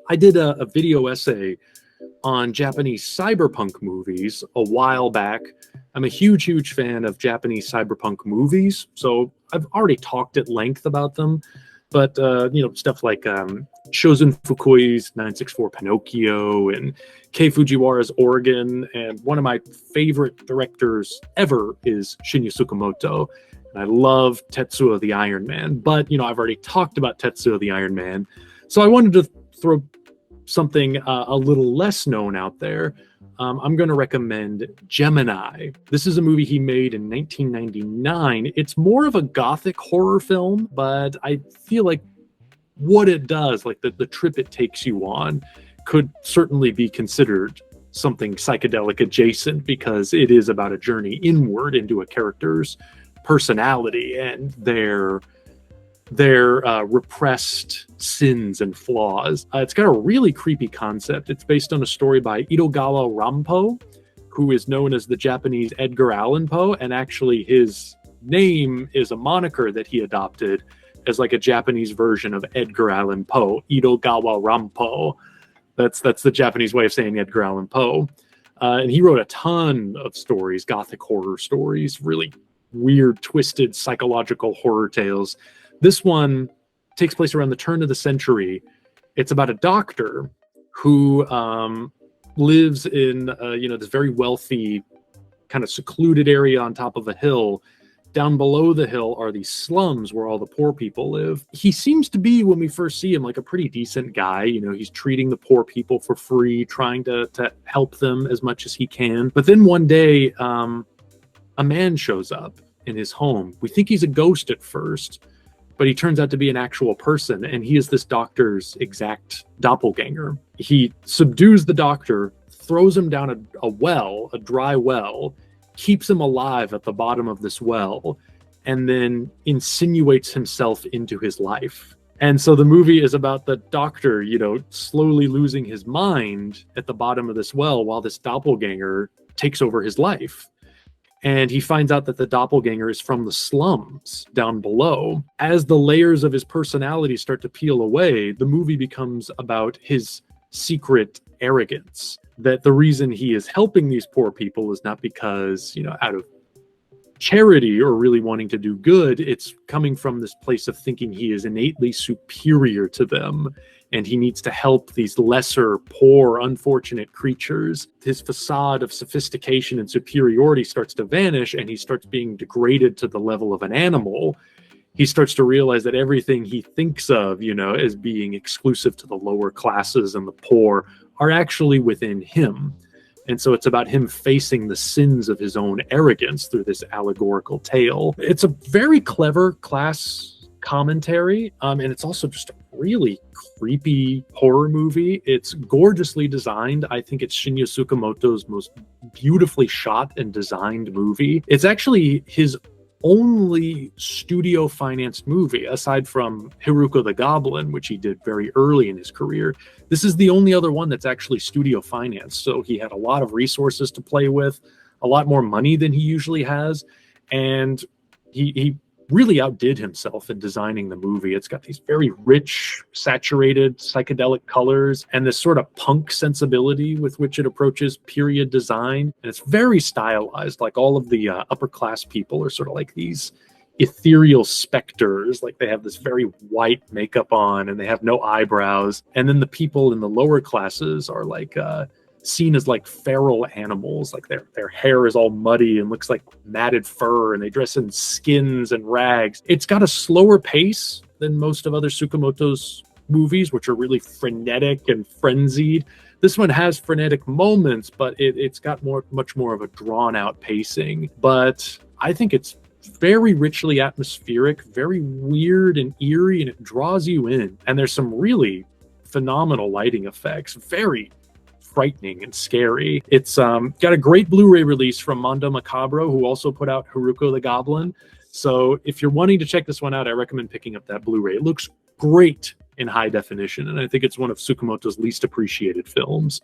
I did a video essay on Japanese cyberpunk movies a while back. I'm a huge fan of Japanese cyberpunk movies, so I've already talked at length about them. But stuff like Shozen Fukui's 964 Pinocchio and Kei Fujiwara's Oregon, and one of my favorite directors ever is Shinya Tsukamoto. And I love Tetsuo the Iron Man, but I've already talked about Tetsuo the Iron Man, so I wanted to throw something a little less known out there. I'm going to recommend Gemini. This is a movie he made in 1999. It's more of a Gothic horror film, but I feel like what it does, like the trip it takes you on, could certainly be considered something psychedelic adjacent, because it is about a journey inward into a character's personality and their repressed sins and flaws. It's got a really creepy concept. It's based on a story by Itogawa Rampo, who is known as the Japanese Edgar Allan Poe, and actually his name is a moniker that he adopted as like a Japanese version of Edgar Allan Poe. Itogawa Rampo. That's the Japanese way of saying Edgar Allan Poe. And he wrote a ton of stories, Gothic horror stories, really weird, twisted psychological horror tales. This one takes place around the turn of the century. It's about a doctor who lives in this very wealthy, kind of secluded area on top of a hill. Down below the hill are these slums where all the poor people live. He seems to be, when we first see him, like a pretty decent guy. He's treating the poor people for free, trying to help them as much as he can. But then one day, a man shows up in his home. We think he's a ghost at first, but he turns out to be an actual person, and he is this doctor's exact doppelganger. He subdues the doctor, throws him down a dry well, keeps him alive at the bottom of this well, and then insinuates himself into his life. And so the movie is about the doctor, slowly losing his mind at the bottom of this well while this doppelganger takes over his life. And he finds out that the doppelganger is from the slums down below. As the layers of his personality start to peel away, the movie becomes about his secret arrogance. That the reason he is helping these poor people is not because, out of charity or really wanting to do good. It's coming from this place of thinking he is innately superior to them, and he needs to help these lesser, poor, unfortunate creatures. His facade of sophistication and superiority starts to vanish, and he starts being degraded to the level of an animal. He starts to realize that everything he thinks of, as being exclusive to the lower classes and the poor are actually within him. And so it's about him facing the sins of his own arrogance through this allegorical tale. It's a very clever class commentary, and it's also just a really creepy horror movie. It's gorgeously designed. I think it's Shinya Tsukamoto's most beautifully shot and designed movie. It's actually his only studio financed movie, aside from Haruko the Goblin, which he did very early in his career. This is the only other one that's actually studio financed. So he had a lot of resources to play with, a lot more money than he usually has. And he really outdid himself in designing the movie. It's got these very rich, saturated, psychedelic colors and this sort of punk sensibility with which it approaches period design. And it's very stylized. Like all of the upper class people are sort of like these ethereal specters. Like they have this very white makeup on and they have no eyebrows. And then the people in the lower classes are like seen as like feral animals. Like their hair is all muddy and looks like matted fur, and they dress in skins and rags. It's got a slower pace than most of other Tsukamoto's movies, which are really frenetic and frenzied. This one has frenetic moments, but it's got much more of a drawn out pacing. But I think it's very richly atmospheric, very weird and eerie, and it draws you in. And there's some really phenomenal lighting effects, very frightening and scary. It's got a great Blu-ray release from Mondo Macabro, who also put out Haruko the Goblin. So if you're wanting to check this one out, I recommend picking up that Blu-ray. It looks great in high definition, and I think it's one of Tsukamoto's least appreciated films.